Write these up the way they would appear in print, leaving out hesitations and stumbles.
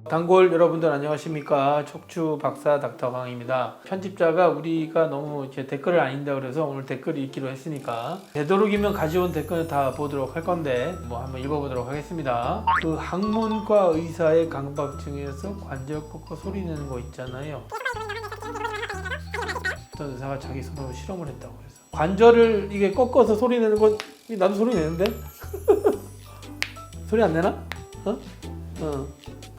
단골 여러분들 안녕하십니까. 척추 박사 닥터 강입니다. 편집자가 우리가 너무 이제 댓글을 안 읽는다 그래서 오늘 댓글 읽기로 했으니까 되도록이면 가져온 댓글을 다 보도록 할 건데 한번 읽어보도록 하겠습니다. 그 학문과 의사의 강박증에서 관절 꺾어 소리 내는 거 있잖아요. 어떤 의사가 자기 손으로 실험을 했다고 해서 관절을 이게 꺾어서 소리 내는 건 나도 소리 내는데? 소리 안 내나?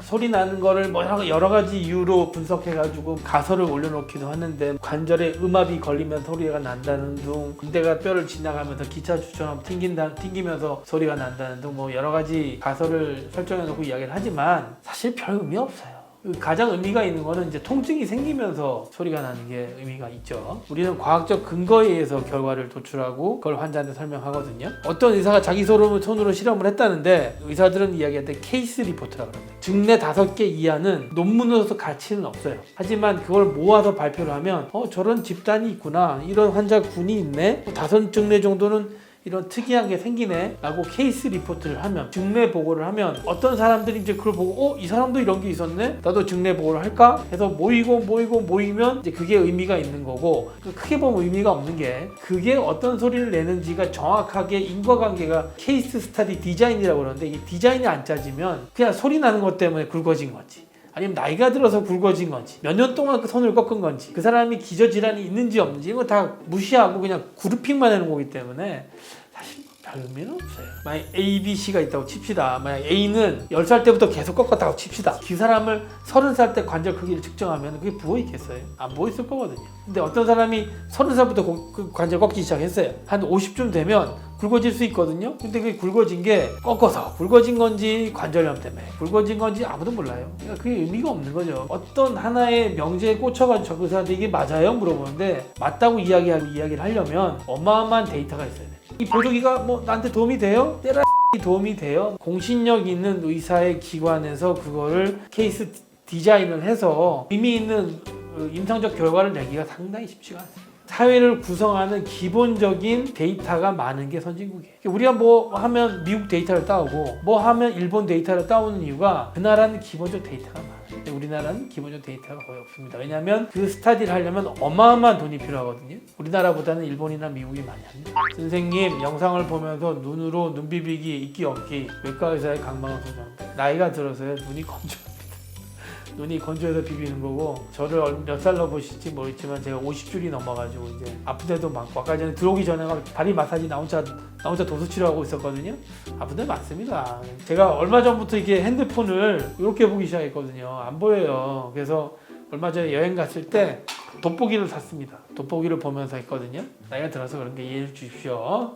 소리 나는 거를 여러 가지 이유로 분석해가지고 가설을 올려놓기도 하는데 관절에 음압이 걸리면 소리가 난다는 둥, 군대가 뼈를 지나가면서 기차 주처럼 튕기면서 소리가 난다는 둥 여러 가지 가설을 설정해놓고 이야기를 하지만 사실 별 의미 없어요. 가장 의미가 있는 거는 이제 통증이 생기면서 소리가 나는 게 의미가 있죠. 우리는 과학적 근거에 의해서 결과를 도출하고 그걸 환자한테 설명하거든요. 어떤 의사가 자기 손으로 실험을 했다는데 의사들은 이야기할 때 케이스 리포트라고 합니다. 증례 5개 이하는 논문으로서 가치는 없어요. 하지만 그걸 모아서 발표를 하면 저런 집단이 있구나, 이런 환자군이 있네, 5 증례 정도는 이런 특이한 게 생기네 라고 케이스 리포트를 하면, 증례 보고를 하면 어떤 사람들이 이제 그걸 보고 이 사람도 이런 게 있었네, 나도 증례 보고를 할까 해서 모이면 이제 그게 의미가 있는 거고, 크게 보면 의미가 없는 게 그게 어떤 소리를 내는지가 정확하게 인과관계가 케이스 스터디 디자인이라고 그러는데, 이 디자인이 안 짜지면 그냥 소리 나는 것 때문에 굵어진 거지, 아니면 나이가 들어서 굵어진 건지, 몇 년 동안 그 손을 꺾은 건지, 그 사람이 기저질환이 있는지 없는지 이거 다 무시하고 그냥 그룹핑만 해놓은 거기 때문에 사실 별 의미는 없어요. 만약 A, B, C가 있다고 칩시다. 만약 A는 10살 때부터 계속 꺾었다고 칩시다. 그 사람을 30살 때 관절 크기를 측정하면 그게 부어있겠어요? 안 부어있을 거거든요. 근데 어떤 사람이 30살부터 그 관절 꺾기 시작했어요. 한 50쯤 되면 굵어질 수 있거든요. 근데 그게 굵어진 게 꺾어서 굵어진 건지 관절염 때문에 굵어진 건지 아무도 몰라요. 그러니까 그게 의미가 없는 거죠. 어떤 하나의 명제에 꽂혀가지고 그 사람한테 이게 맞아요? 물어보는데 맞다고 이야기를 하려면 어마어마한 데이터가 있어야 돼. 이 보조기가 나한테 도움이 돼요? 때라 도움이 돼요? 공신력 있는 의사의 기관에서 그거를 케이스 디자인을 해서 의미 있는 임상적 결과를 내기가 상당히 쉽지가 않습니다. 사회를 구성하는 기본적인 데이터가 많은 게 선진국이에요. 우리가 하면 미국 데이터를 따오고 하면 일본 데이터를 따오는 이유가 그 나라는 기본적 데이터가 많아요. 근데 우리나라는 기본적 데이터가 거의 없습니다. 왜냐하면 그 스터디를 하려면 어마어마한 돈이 필요하거든요. 우리나라보다는 일본이나 미국이 많이 합니다. 선생님, 영상을 보면서 눈으로 눈 비비기, 있기 없기, 외과 의사의 강박을 소개합니다. 나이가 들어서요, 눈이 건조해서 비비는 거고, 저를 몇 살로 보실지 모르겠지만 제가 50줄이 넘어가지고 이제 아픈 데도 많고, 아까 전에 들어오기 전에 다리 마사지 나 혼자 도수 치료하고 있었거든요. 아픈 데 많습니다. 제가 얼마 전부터 이게 핸드폰을 이렇게 보기 시작했거든요. 안 보여요. 그래서 얼마 전에 여행 갔을 때 돋보기를 샀습니다. 돋보기를 보면서 했거든요. 나이가 들어서 그런 게 이해해 주십시오.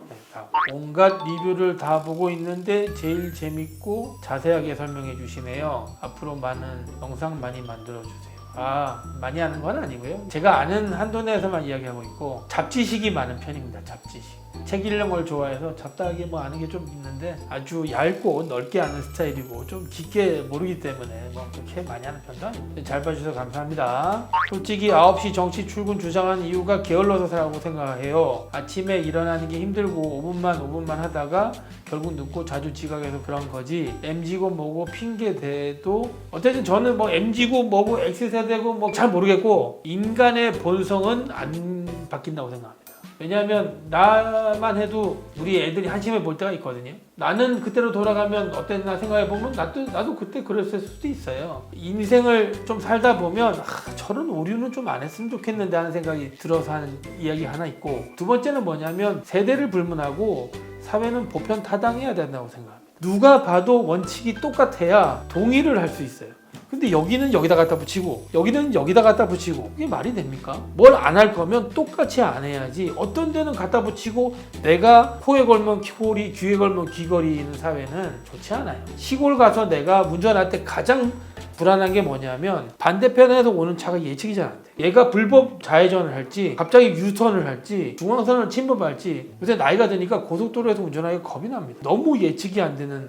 온갖 리뷰를 다 보고 있는데 제일 재밌고 자세하게 설명해 주시네요. 앞으로 많은 영상 많이 만들어 주세요. 많이 하는 건 아니고요. 제가 아는 한도 내에서만 이야기하고 있고, 잡지식이 많은 편입니다. 잡지식. 책 읽는 걸 좋아해서 잡다하게 아는 게 좀 있는데 아주 얇고 넓게 아는 스타일이고 좀 깊게 모르기 때문에 그렇게 많이 하는 편도 아닙니다. 잘 봐주셔서 감사합니다. 솔직히 9시 정시 출근 주장하는 이유가 게을러서라고 생각해요. 아침에 일어나는 게 힘들고 5분만 하다가 결국 늦고 자주 지각해서 그런 거지, MZ고 뭐고 핑계 대도 어쨌든 저는 MZ고 뭐고 X세대고 잘 모르겠고, 인간의 본성은 안 바뀐다고 생각합니다. 왜냐하면 나만 해도 우리 애들이 한심해 볼 때가 있거든요. 나는 그때로 돌아가면 어땠나 생각해보면 나도 그때 그랬을 수도 있어요. 인생을 좀 살다 보면 저런 오류는 좀 안 했으면 좋겠는데 하는 생각이 들어서 하는 이야기 하나 있고, 두 번째는 뭐냐면 세대를 불문하고 사회는 보편타당해야 된다고 생각합니다. 누가 봐도 원칙이 똑같아야 동의를 할 수 있어요. 근데 여기는 여기다 갖다 붙이고 여기는 여기다 갖다 붙이고, 그게 말이 됩니까? 뭘 안 할 거면 똑같이 안 해야지. 어떤 데는 갖다 붙이고 내가 코에 걸면 코걸이, 귀에 걸면 귀걸이는 사회는 좋지 않아요. 시골 가서 내가 운전할 때 가장 불안한 게 뭐냐면 반대편에서 오는 차가 예측이 잘 안 돼. 얘가 불법 좌회전을 할지 갑자기 유턴을 할지 중앙선을 침범할지. 요새 나이가 드니까 고속도로에서 운전하기가 겁이 납니다. 너무 예측이 안 되는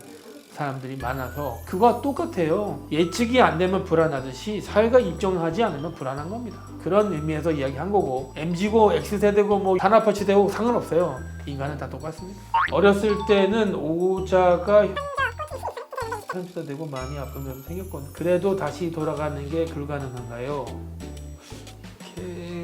사람들이 많아서 그거와 똑같아요. 예측이 안 되면 불안하듯이 사회가 입증하지 않으면 불안한 겁니다. 그런 의미에서 이야기한 거고, MZ고 X세대고 산업화치되고 상관없어요. 인간은 다 똑같습니다. 어렸을 때는 오자가 편수도 되고 많이 아픈 면도 생겼거든요. 그래도 다시 돌아가는 게 불가능한가요?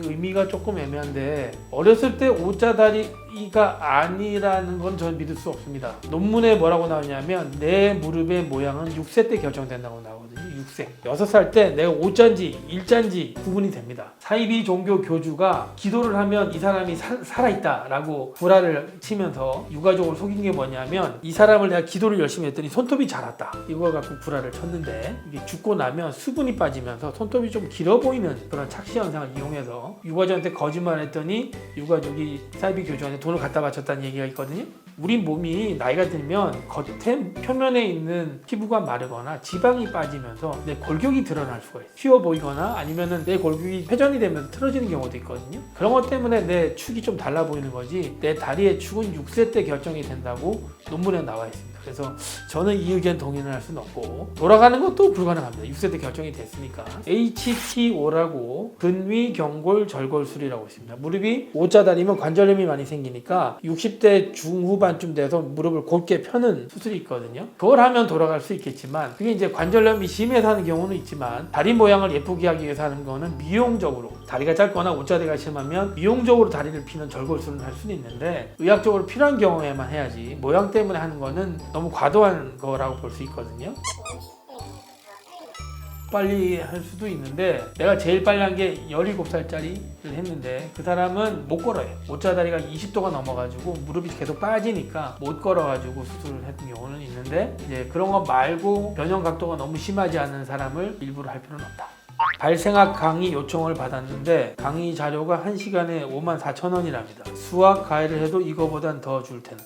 의미가 조금 애매한데 어렸을 때 오자다리가 아니라는 건 저는 믿을 수 없습니다. 논문에 뭐라고 나오냐면 내 무릎의 모양은 6세 때 결정된다고 나오거든요. 6세. 6살 때 내가 오자인지 일자인지 구분이 됩니다. 사이비 종교 교주가 기도를 하면 이 사람이 살아있다라고 구라를 치면서 유가족을 속인 게 뭐냐면 이 사람을 내가 기도를 열심히 했더니 손톱이 자랐다. 이걸 갖고 구라를 쳤는데 이게 죽고 나면 수분이 빠지면서 손톱이 좀 길어 보이는 그런 착시 현상을 이용해서 유가족한테 거짓말했더니 유가족이 사이비 교주한테 돈을 갖다 바쳤다는 얘기가 있거든요. 우리 몸이 나이가 들면 겉에 표면에 있는 피부가 마르거나 지방이 빠지면서 내 골격이 드러날 수가 있어요. 휘어 보이거나 아니면은 내 골격이 회전이 되면서 틀어지는 경우도 있거든요. 그런 것 때문에 내 축이 좀 달라 보이는 거지 내 다리의 축은 6세 때 결정이 된다고 논문에 나와 있습니다. 그래서 저는 이 의견 동의는 할 수는 없고 돌아가는 것도 불가능합니다. 6세 때 결정이 됐으니까. HTO라고 근위경골 절골술이라고 있습니다. 무릎이 O자다리면 관절염이 많이 생기니까 60대 중후반쯤 돼서 무릎을 곧게 펴는 수술이 있거든요. 그걸 하면 돌아갈 수 있겠지만 그게 이제 관절염이 심해서 하는 경우는 있지만 다리 모양을 예쁘게 하기 위해서 하는 거는 미용적으로 다리가 짧거나 O자리가 심하면 미용적으로 다리를 피는 절골술을 할 수는 있는데 의학적으로 필요한 경우에만 해야지 모양 때문에 하는 거는 너무 과도한 거라고 볼 수 있거든요. 빨리 할 수도 있는데 내가 제일 빨리 한 게 17살짜리를 했는데 그 사람은 못 걸어요. 오자다리가 20도가 넘어가지고 무릎이 계속 빠지니까 못 걸어가지고 수술을 했던 경우는 있는데 이제 그런 거 말고 변형 각도가 너무 심하지 않은 사람을 일부러 할 필요는 없다. 발생학 강의 요청을 받았는데 강의 자료가 1시간에 54,000원이랍니다. 수학 과외를 해도 이거보단 더 줄 텐데.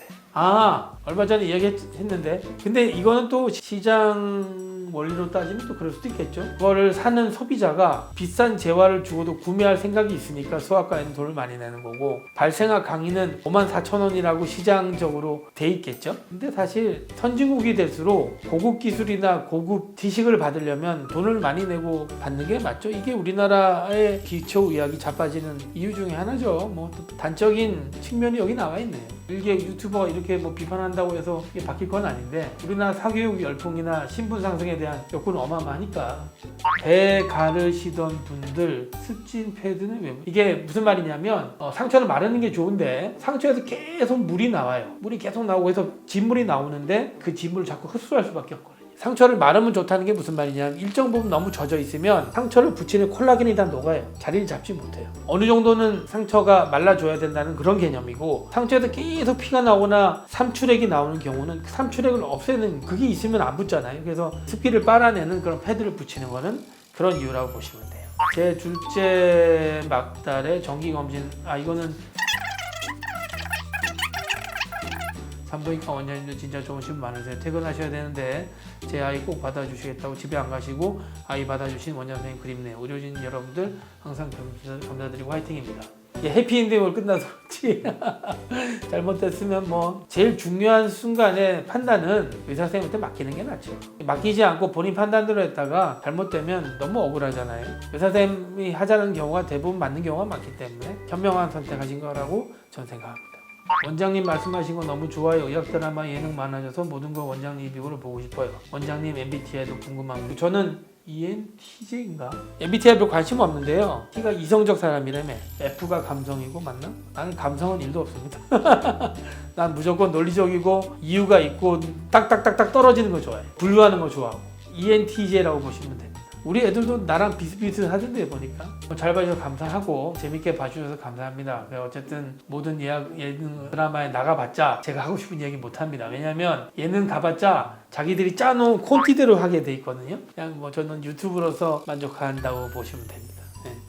얼마 전에 이야기했는데 근데 이거는 또 시장 원리로 따지면 또 그럴 수도 있겠죠. 그거를 사는 소비자가 비싼 재화를 주고도 구매할 생각이 있으니까 수학과에는 돈을 많이 내는 거고 발생학 강의는 54,000원이라고 시장적으로 돼 있겠죠. 근데 사실 선진국이 될수록 고급 기술이나 고급 지식을 받으려면 돈을 많이 내고 받는 게 맞죠. 이게 우리나라의 기초의학이 자빠지는 이유 중에 하나죠. 뭐 또 단적인 측면이 여기 나와 있네요. 일개 유튜버가 이렇게 뭐 비판한다고 해서 이게 바뀔 건 아닌데 우리나라 사교육 열풍이나 신분 상승에 대한 여건은 어마어마하니까. 배 가르시던 분들 습진 패드는 왜? 이게 무슨 말이냐면 상처를 마르는 게 좋은데 상처에서 계속 물이 나와요. 물이 계속 나오고 해서 진물이 나오는데 그 진물을 자꾸 흡수할 수밖에 없거든요. 상처를 마르면 좋다는 게 무슨 말이냐면 일정 부분 너무 젖어 있으면 상처를 붙이는 콜라겐이 다 녹아요. 자리를 잡지 못해요. 어느 정도는 상처가 말라줘야 된다는 그런 개념이고 상처에서 계속 피가 나오거나 삼출액이 나오는 경우는 그 삼출액을 없애는 그게 있으면 안 붙잖아요. 그래서 습기를 빨아내는 그런 패드를 붙이는 거는 그런 이유라고 보시면 돼요. 제 둘째 막달에 정기검진 이거는 산부인과 원장님도 진짜 좋으신 분 많으세요. 퇴근하셔야 되는데 제 아이 꼭 받아주시겠다고 집에 안 가시고 아이 받아주신 원장 선생님 그립네요. 의료진 여러분들 항상 감사드리고 화이팅입니다. 해피엔딩으로 끝나서 그렇지 잘못됐으면 뭐 제일 중요한 순간에 판단은 의사 선생님한테 맡기는 게 낫죠. 맡기지 않고 본인 판단대로 했다가 잘못되면 너무 억울하잖아요. 의사 선생님이 하자는 경우가 대부분 맞는 경우가 많기 때문에 현명한 선택하신 거라고 저는 생각합니다. 원장님 말씀하신 거 너무 좋아요. 의학 드라마 예능 많아져서 모든 걸 원장님 리뷰를 보고 싶어요. 원장님 MBTI도 궁금합니다. 저는 ENTJ인가? MBTI에 관심 없는데요. T가 이성적 사람이라며. F가 감성이고 맞나? 나는 감성은 1도 없습니다. 난 무조건 논리적이고 이유가 있고 딱딱딱딱 떨어지는 거 좋아해. 분류하는 거 좋아하고. ENTJ라고 보시면 됩니다. 우리 애들도 나랑 비슷비슷하던데 보니까. 잘 봐주셔서 감사하고 재밌게 봐주셔서 감사합니다. 어쨌든 모든 예능 드라마에 나가봤자 제가 하고 싶은 얘기 못합니다. 왜냐면 예능 가봤자 자기들이 짜놓은 콘티대로 하게 돼 있거든요. 그냥 뭐 저는 유튜브로서 만족한다고 보시면 됩니다.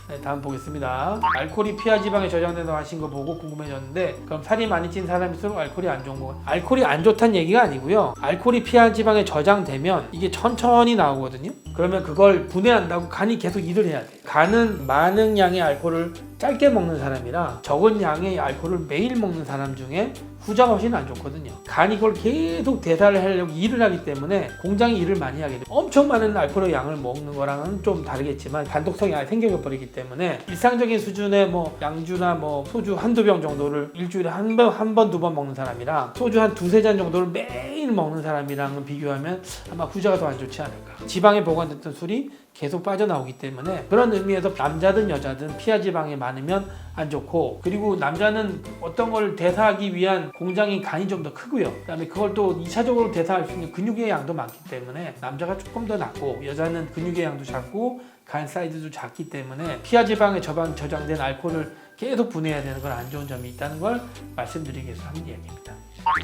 네, 다음 보겠습니다. 알코올이 피하 지방에 저장된다고 하신 거 보고 궁금해졌는데 그럼 살이 많이 찐 사람일수록 알코올이 안 좋은 거? 알코올이 안 좋다는 얘기가 아니고요. 알코올이 피하 지방에 저장되면 이게 천천히 나오거든요. 그러면 그걸 분해한다고 간이 계속 일을 해야 돼. 간은 많은 양의 알코올을 짧게 먹는 사람이랑 적은 양의 알코올을 매일 먹는 사람 중에 후자가 훨씬 안 좋거든요. 간이 그걸 계속 대사를 하려고 일을 하기 때문에 공장이 일을 많이 하게 돼요. 엄청 많은 알코올의 양을 먹는 거랑은 좀 다르겠지만 단독성이 아예 생겨버리기 때문에 일상적인 수준의 뭐 양주나 뭐 소주 한두 병 정도를 일주일에 한 번, 두 번 먹는 사람이랑 소주 한 두세 잔 정도를 매일 먹는 사람이랑은 비교하면 아마 후자가 더 안 좋지 않을까. 지방에 보관됐던 술이 계속 빠져나오기 때문에 그런 의미에서 남자든 여자든 피하 지방이 많으면 안 좋고, 그리고 남자는 어떤 걸 대사하기 위한 공장이 간이 좀 더 크고요. 그다음에 그걸 또 2차적으로 대사할 수 있는 근육의 양도 많기 때문에 남자가 조금 더 낫고, 여자는 근육의 양도 작고 간 사이즈도 작기 때문에 피하 지방에 저장된 알코올을 계속 분해해야 되는 건 안 좋은 점이 있다는 걸 말씀드리기 위해서 하는 이야기입니다.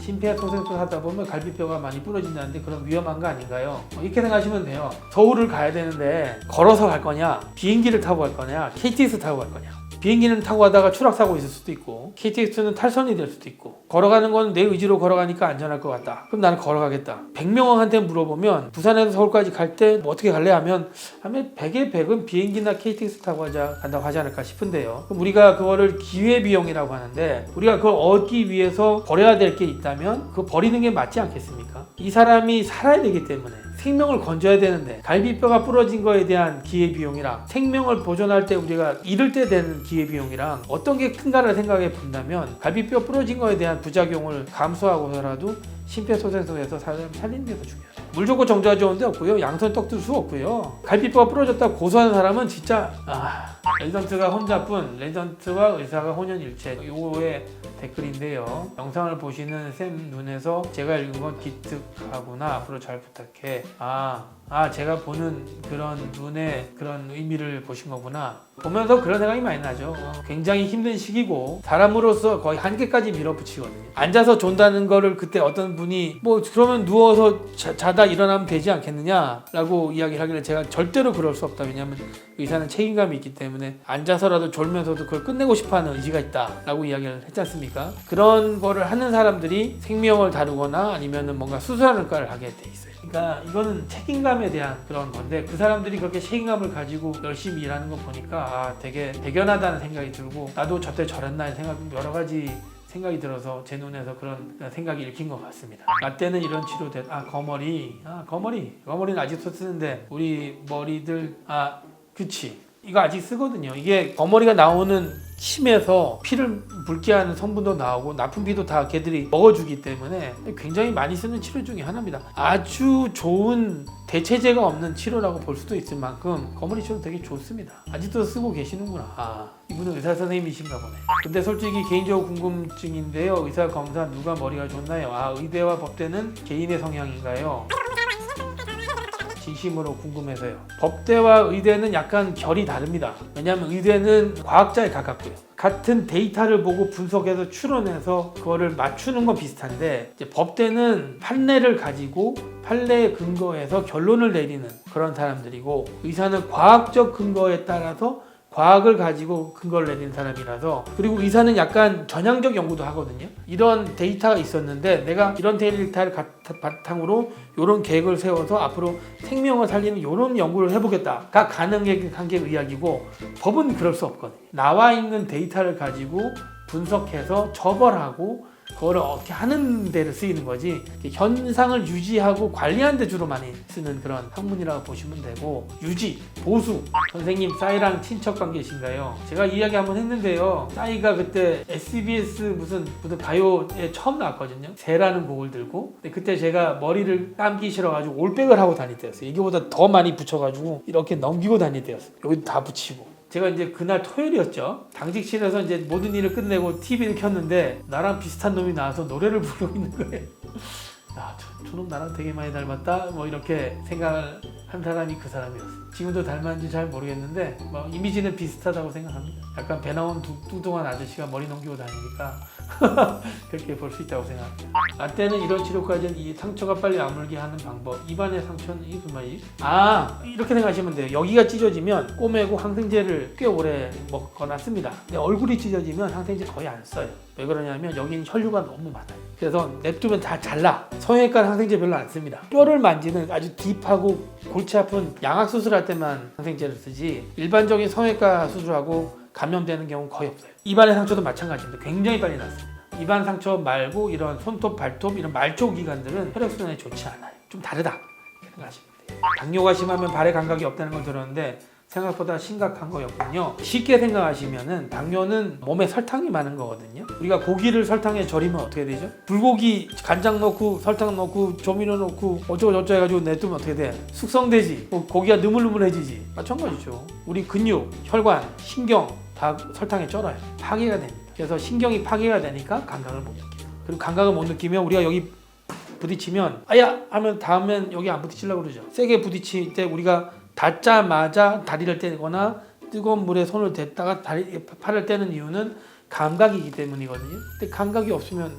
심폐소생술 하다 보면 갈비뼈가 많이 부러진다는데 그럼 위험한 거 아닌가요? 이렇게 생각하시면 돼요. 서울을 가야 되는데 걸어서 갈 거냐, 비행기를 타고 갈 거냐, KTX 타고 갈 거냐. 비행기는 타고 가다가 추락사고 있을 수도 있고, KTX는 탈선이 될 수도 있고, 걸어가는 건 내 의지로 걸어가니까 안전할 것 같다. 그럼 나는 걸어가겠다. 100명한테 물어보면 부산에서 서울까지 갈 때 뭐 어떻게 갈래 하면 100에 100은 비행기나 KTX 타고 간다고 하지 않을까 싶은데요. 그럼 우리가 그거를 기회비용이라고 하는데, 우리가 그걸 얻기 위해서 버려야 될 게 있다면 그거 버리는 게 맞지 않겠습니까? 이 사람이 살아야 되기 때문에 생명을 건져야 되는데, 갈비뼈가 부러진 거에 대한 기회비용이랑 생명을 보존할 때 우리가 잃을 때 되는 기회비용이랑 어떤 게 큰가를 생각해 본다면 갈비뼈 부러진 거에 대한 부작용을 감수하고서라도 심폐소생술에서 사람 살리는 게 더 중요해요. 물 좋고 정자 좋은 데 없고요. 양손 떡 들 수 없고요. 갈비뼈가 부러졌다고 고소하는 사람은 진짜 레지던트가 혼자뿐, 레지던트와 의사가 혼연일체. 요거의 댓글인데요. 영상을 보시는 쌤 눈에서 제가 읽은 건 기특하구나. 앞으로 잘 부탁해. 제가 보는 그런 눈의 그런 의미를 보신 거구나. 보면서 그런 생각이 많이 나죠. 굉장히 힘든 시기고 사람으로서 거의 한계까지 밀어붙이거든요. 앉아서 존다는 거를 그때 어떤 분이 그러면 누워서 자다 일어나면 되지 않겠느냐 라고 이야기를 하길래 제가 절대로 그럴 수 없다. 왜냐하면 의사는 책임감이 있기 때문에 앉아서라도 졸면서도 그걸 끝내고 싶어하는 의지가 있다 라고 이야기를 했지 않습니까? 그런 거를 하는 사람들이 생명을 다루거나 아니면 뭔가 수술하는 과를 하게 돼 있어요. 그러니까 이거는 책임감에 대한 그런 건데, 그 사람들이 그렇게 책임감을 가지고 열심히 일하는 거 보니까 되게 대견하다는 생각이 들고, 나도 저때 저랬나 생각, 여러 가지 생각이 들어서 제 눈에서 그런 생각이 읽힌 것 같습니다. 나 때는 이런 치료됐. 거머리는 아직도 쓰는데 우리 머리들 그치, 이거 아직 쓰거든요. 이게 거머리가 나오는 침에서 피를 붉게 하는 성분도 나오고 나쁜 피도 다 걔들이 먹어주기 때문에 굉장히 많이 쓰는 치료 중에 하나입니다. 아주 좋은 대체제가 없는 치료라고 볼 수도 있을 만큼 거머리 치료 되게 좋습니다. 아직도 쓰고 계시는구나. 이분은 의사 선생님이신가 보네. 근데 솔직히 개인적으로 궁금증인데요. 의사 검사 누가 머리가 좋나요? 의대와 법대는 개인의 성향인가요? 진심으로 궁금해서요. 법대와 의대는 약간 결이 다릅니다. 왜냐하면 의대는 과학자에 가깝고요. 같은 데이터를 보고 분석해서 추론해서 그거를 맞추는 건 비슷한데, 이제 법대는 판례를 가지고 판례에 근거해서 결론을 내리는 그런 사람들이고, 의사는 과학적 근거에 따라서 과학을 가지고 근거를 내리는 사람이라서, 그리고 의사는 약간 전향적 연구도 하거든요. 이런 데이터가 있었는데 내가 이런 데이터를 바탕으로 이런 계획을 세워서 앞으로 생명을 살리는 이런 연구를 해보겠다가 가능한 게 의학이고, 법은 그럴 수 없거든요. 나와 있는 데이터를 가지고 분석해서 처벌하고 그거를 어떻게 하는 데를 쓰이는 거지, 현상을 유지하고 관리하는 데 주로 많이 쓰는 그런 학문이라고 보시면 되고, 유지, 보수. 선생님 싸이랑 친척 관계신가요? 제가 이야기 한번 했는데요. 싸이가 그때 SBS 무슨 가요에 처음 나왔거든요. 새라는 곡을 들고. 근데 그때 제가 머리를 감기 싫어가지고 올백을 하고 다닐 때였어요. 이거보다 더 많이 붙여가지고 이렇게 넘기고 다닐 때였어요. 여기도 다 붙이고. 제가 이제 그날 토요일이었죠. 당직실에서 이제 모든 일을 끝내고 TV를 켰는데 나랑 비슷한 놈이 나와서 노래를 부르고 있는 거예요. 저놈 나랑 되게 많이 닮았다. 이렇게 생각을 한 사람이 그 사람이었어요. 지금도 닮았는지 잘 모르겠는데 이미지는 비슷하다고 생각합니다. 약간 배 나온 뚱뚱한 아저씨가 머리 넘기고 다니니까 그렇게 볼 수 있다고 생각합니다. 나 때는 이런 치료까지는 이 상처가 빨리 아물게 하는 방법. 입안의 상처는 이게 무슨 말이지? 이렇게 생각하시면 돼요. 여기가 찢어지면 꼬매고 항생제를 꽤 오래 먹거나 씁니다. 근데 얼굴이 찢어지면 항생제 거의 안 써요. 왜 그러냐면 여기는 혈류가 너무 많아요. 그래서 냅두면 다 잘라. 성형외과는 항생제 별로 안 씁니다. 뼈를 만지는 아주 딥하고 골치 아픈 양악 수술할 때만 항생제를 쓰지 일반적인 성형외과 수술하고 감염되는 경우는 거의 없어요. 입안의 상처도 마찬가지입니다. 굉장히 빨리 낫습니다. 입안 상처 말고 이런 손톱, 발톱 이런 말초 기관들은 혈액순환에 좋지 않아요. 좀 다르다 생각하시면 돼요. 당뇨가 심하면 발에 감각이 없다는 걸 들었는데 생각보다 심각한 거였군요. 쉽게 생각하시면은 당뇨는 몸에 설탕이 많은 거거든요. 우리가 고기를 설탕에 절이면 어떻게 되죠? 불고기 간장 넣고 설탕 넣고 조미료 넣고 어쩌고 저쩌고 해가지고 냅두면 어떻게 돼? 숙성되지. 고기가 느물느물해지지. 마찬가지죠. 우리 근육, 혈관, 신경 다 설탕에 쩔어요. 파괴가 됩니다. 그래서 신경이 파괴가 되니까 감각을 못 느껴요. 그리고 감각을 못 느끼면 우리가 여기 부딪히면 아야 하면 다음엔 여기 안 부딪히려고 그러죠. 세게 부딪힐 때 우리가 닿자마자 다리를 떼거나 뜨거운 물에 손을 댔다가 팔을 떼는 이유는 감각이기 때문이거든요. 근데 감각이 없으면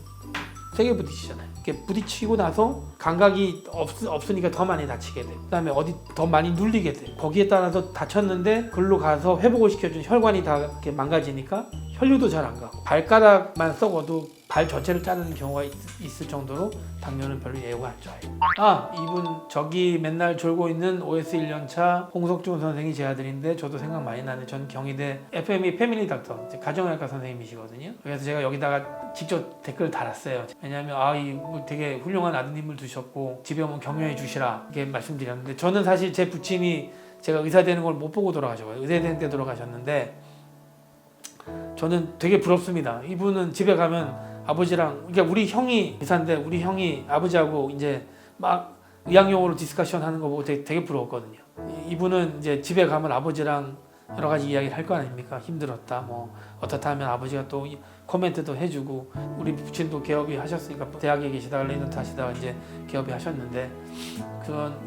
세게 부딪히잖아요. 이렇게 부딪히고 나서 감각이 없으니까 더 많이 다치게 돼요. 그 다음에 어디 더 많이 눌리게 돼요. 거기에 따라서 다쳤는데 글로 가서 회복을 시켜준 혈관이 다 이렇게 망가지니까 혈류도 잘 안 가고 발가락만 썩어도 발 전체를 자르는 경우가 있을 정도로 당뇨는 별로 예후가 안 좋아요. 이분 저기 맨날 졸고 있는 OS 1년차 홍석준 선생이 제 아들인데 저도 생각 많이 나네. 전 경희대 FME 패밀리 닥터 가정의학과 선생님이시거든요. 그래서 제가 여기다가 직접 댓글을 달았어요. 왜냐하면 이 되게 훌륭한 아드님을 두셨고 집에 오면 격려해 주시라 이렇게 말씀드렸는데 저는 사실 제 부친이 제가 의사 되는 걸 못 보고 돌아가셨어요. 의대 된 때 돌아가셨는데 저는 되게 부럽습니다. 이분은 집에 가면 아버지랑 그러니까 우리 형이 의사인데 우리 형이 아버지하고 이제 막 의학용어로 디스커션 하는 거 보고 되게 부러웠거든요. 이분은 이제 집에 가면 아버지랑 여러 가지 이야기를 할 거 아닙니까? 힘들었다 뭐 어떻다 하면 아버지가 또 코멘트도 해주고 우리 부친도 개업이 하셨으니까 대학에 계시다가 레이던트 하시다가 이제 개업이 하셨는데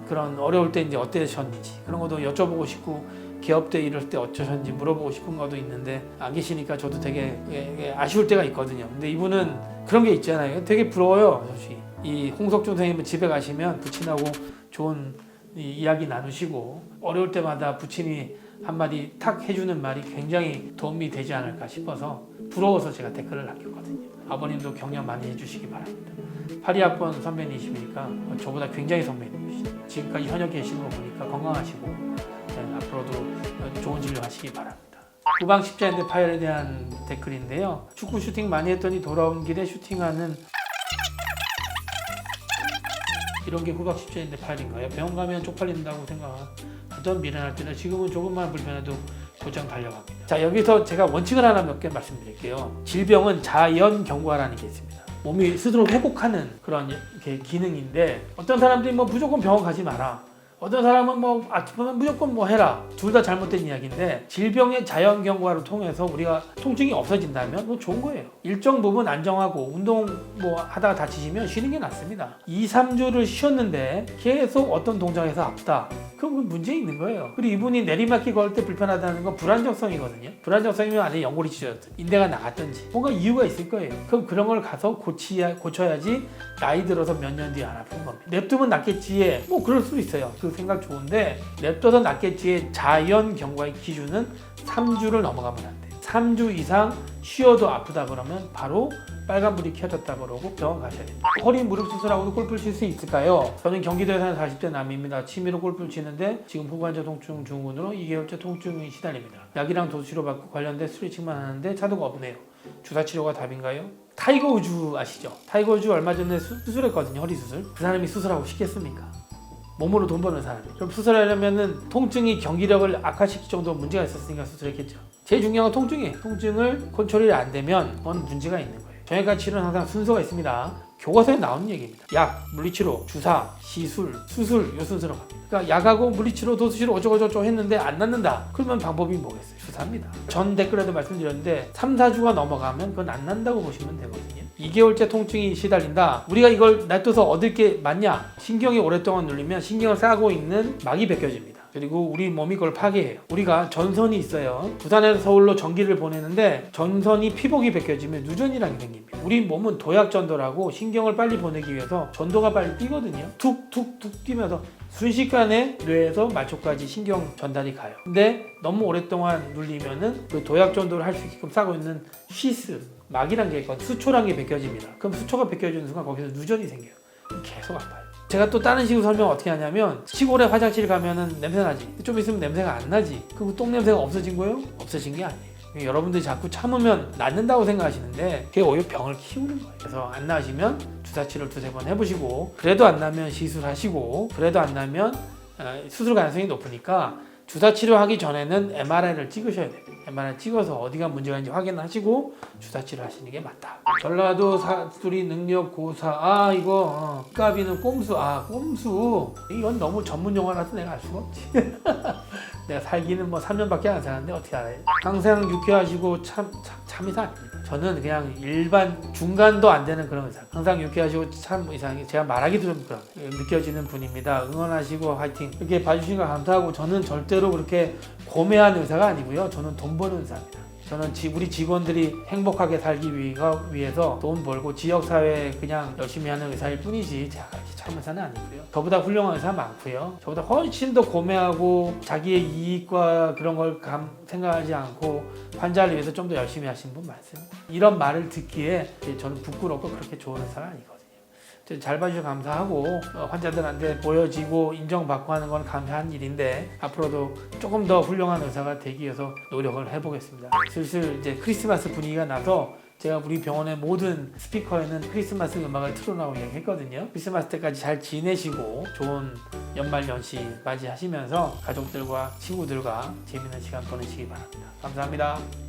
그런 어려울 때 이제 어떠셨는지 그런 것도 여쭤보고 싶고 개업 때 이럴 때 어쩌셨는지 물어보고 싶은 것도 있는데 안 계시니까 저도 되게 아쉬울 때가 있거든요. 근데 이분은 그런 게 있잖아요. 되게 부러워요. 솔직히 이 홍석준 선생님은 집에 가시면 부친하고 좋은 이야기 나누시고 어려울 때마다 부친이 한마디 탁 해주는 말이 굉장히 도움이 되지 않을까 싶어서 부러워서 제가 댓글을 남겼거든요. 아버님도 격려 많이 해주시기 바랍니다. 82학번 선배님이시니까 저보다 굉장히 선배님이시죠. 지금까지 현역 계시는 거 보니까 건강하시고 앞으로도 좋은 진료 하시기 바랍니다. 후방 십자인대 파열에 대한 댓글인데요. 축구 슈팅 많이 했더니 돌아온 길에 슈팅하는 이런 게 후방 십자인대 파열인가요? 병원 가면 쪽팔린다고 생각하던 미련할 때는 지금은 조금만 불편해도 곧장 달려갑니다. 자, 여기서 제가 원칙을 하나 몇 개 말씀드릴게요. 질병은 자연 경과라는 게 있습니다. 몸이 스스로 회복하는 그런 기능인데 어떤 사람들이 무조건 병원 가지 마라. 어떤 사람은 아프면 무조건 해라. 둘 다 잘못된 이야기인데 질병의 자연 경과를 통해서 우리가 통증이 없어진다면 좋은 거예요. 일정 부분 안정하고 운동 하다가 다치시면 쉬는 게 낫습니다. 2, 3주를 쉬었는데 계속 어떤 동작에서 아프다. 그럼 문제 있는 거예요. 그리고 이분이 내리막길 걸을 때 불편하다는 건 불안정성이거든요. 불안정성이면 안에 연골이 찢어졌든 인대가 나갔든지 뭔가 이유가 있을 거예요. 그럼 그런 걸 가서 고쳐야지 나이 들어서 몇 년 뒤에 안 아픈 겁니다. 냅두면 낫겠지에 그럴 수도 있어요. 그 생각 좋은데 냅둬서 낫겠지의 자연 경과의 기준은 3주를 넘어가면 안 돼요. 3주 이상 쉬어도 아프다 그러면 바로 빨간불이 켜졌다 그러고 병원 가셔야 됩니다. 허리 무릎 수술하고도 골프를 칠 수 있을까요? 저는 경기도에 사는 40대 남입니다. 취미로 골프를 치는데 지금 후관절 통증 증후군으로 2개월째 통증이 시달립니다. 약이랑 도수치료 받고 관련된 스트레칭만 하는데 차도가 없네요. 주사치료가 답인가요? 타이거 우즈 아시죠? 타이거 우즈 얼마 전에 수술했거든요. 허리 수술. 그 사람이 수술하고 싶겠습니까? 몸으로 돈 버는 사람이. 그럼 수술하려면은 통증이 경기력을 악화시킬 정도로 문제가 있었으니까 수술했겠죠. 제일 중요한 건 통증이에요. 통증을 컨트롤이 안 되면 그건 문제가 있는 거예요. 정형외과 치료는 항상 순서가 있습니다. 교과서에 나오는 얘기입니다. 약, 물리치료, 주사, 시술, 수술 요 순서로 갑니다. 그러니까 약하고 물리치료, 도수치료 어쩌고저쩌고 했는데 안 낫는다. 그러면 방법이 뭐겠어요? 주사입니다. 전 댓글에도 말씀드렸는데 3, 4주가 넘어가면 그건 안 난다고 보시면 되거든요. 2개월째 통증이 시달린다. 우리가 이걸 놔둬서 얻을 게 맞냐? 신경이 오랫동안 눌리면 신경을 싸고 있는 막이 벗겨집니다. 그리고 우리 몸이 그걸 파괴해요. 우리가 전선이 있어요. 부산에서 서울로 전기를 보내는데 전선이 피복이 벗겨지면 누전이라는 게 생깁니다. 우리 몸은 도약전도라고 신경을 빨리 보내기 위해서 전도가 빨리 뛰거든요. 툭툭툭 뛰면서 순식간에 뇌에서 말초까지 신경 전달이 가요. 근데 너무 오랫동안 눌리면은 그 도약전도를 할 수 있게끔 싸고 있는 쉬스, 막이란 게 있고 수초란 게 벗겨집니다. 그럼 수초가 벗겨지는 순간 거기서 누전이 생겨요. 계속 아파요. 제가 또 다른 식으로 설명 어떻게 하냐면 시골에 화장실 가면은 냄새 나지. 좀 있으면 냄새가 안 나지. 그럼 똥 냄새가 없어진 거예요? 없어진 게 아니에요. 여러분들이 자꾸 참으면 낫는다고 생각하시는데 그게 오히려 병을 키우는 거예요. 그래서 안 나시면 주사치를 2-3번 해보시고 그래도 안 나면 시술하시고 그래도 안 나면 수술 가능성이 높으니까 주사 치료하기 전에는 MRI를 찍으셔야 돼요. MRI 찍어서 어디가 문제가 있는지 확인하시고 주사 치료하시는 게 맞다. 전라도 사투리 능력 고사. 이거 까비는 꼼수. 꼼수. 이건 너무 전문 용어라서 내가 알 수가 없지. 내가 살기는 뭐 3년밖에 안 살았는데 어떻게 알아요? 항상 유쾌하시고 참 이상합니다. 저는 그냥 일반 중간도 안 되는 그런 의사. 항상 유쾌하시고 참 이상하게 제가 말하기도 좀 그런 느껴지는 분입니다. 응원하시고 화이팅. 이렇게 봐주신 거 감사하고 저는 절대로 그렇게 고매한 의사가 아니고요. 저는 돈 버는 의사입니다. 저는 우리 직원들이 행복하게 살기 위해서 돈 벌고 지역사회에 그냥 열심히 하는 의사일 뿐이지 제가 그렇게 참 의사는 아니고요. 저보다 훌륭한 의사 많고요. 저보다 훨씬 더 고매하고 자기의 이익과 그런 걸 생각하지 않고 환자를 위해서 좀 더 열심히 하시는 분 많습니다. 이런 말을 듣기에 저는 부끄럽고 그렇게 좋은 의사가 아니거든요. 잘 봐주셔서 감사하고 환자들한테 보여지고 인정받고 하는 건 감사한 일인데 앞으로도 조금 더 훌륭한 의사가 되기 위해서 노력을 해보겠습니다. 슬슬 이제 크리스마스 분위기가 나서 제가 우리 병원의 모든 스피커에는 크리스마스 음악을 틀어놓으라고 얘기했거든요. 크리스마스 때까지 잘 지내시고 좋은 연말 연시 맞이하시면서 가족들과 친구들과 재밌는 시간 보내시기 바랍니다. 감사합니다.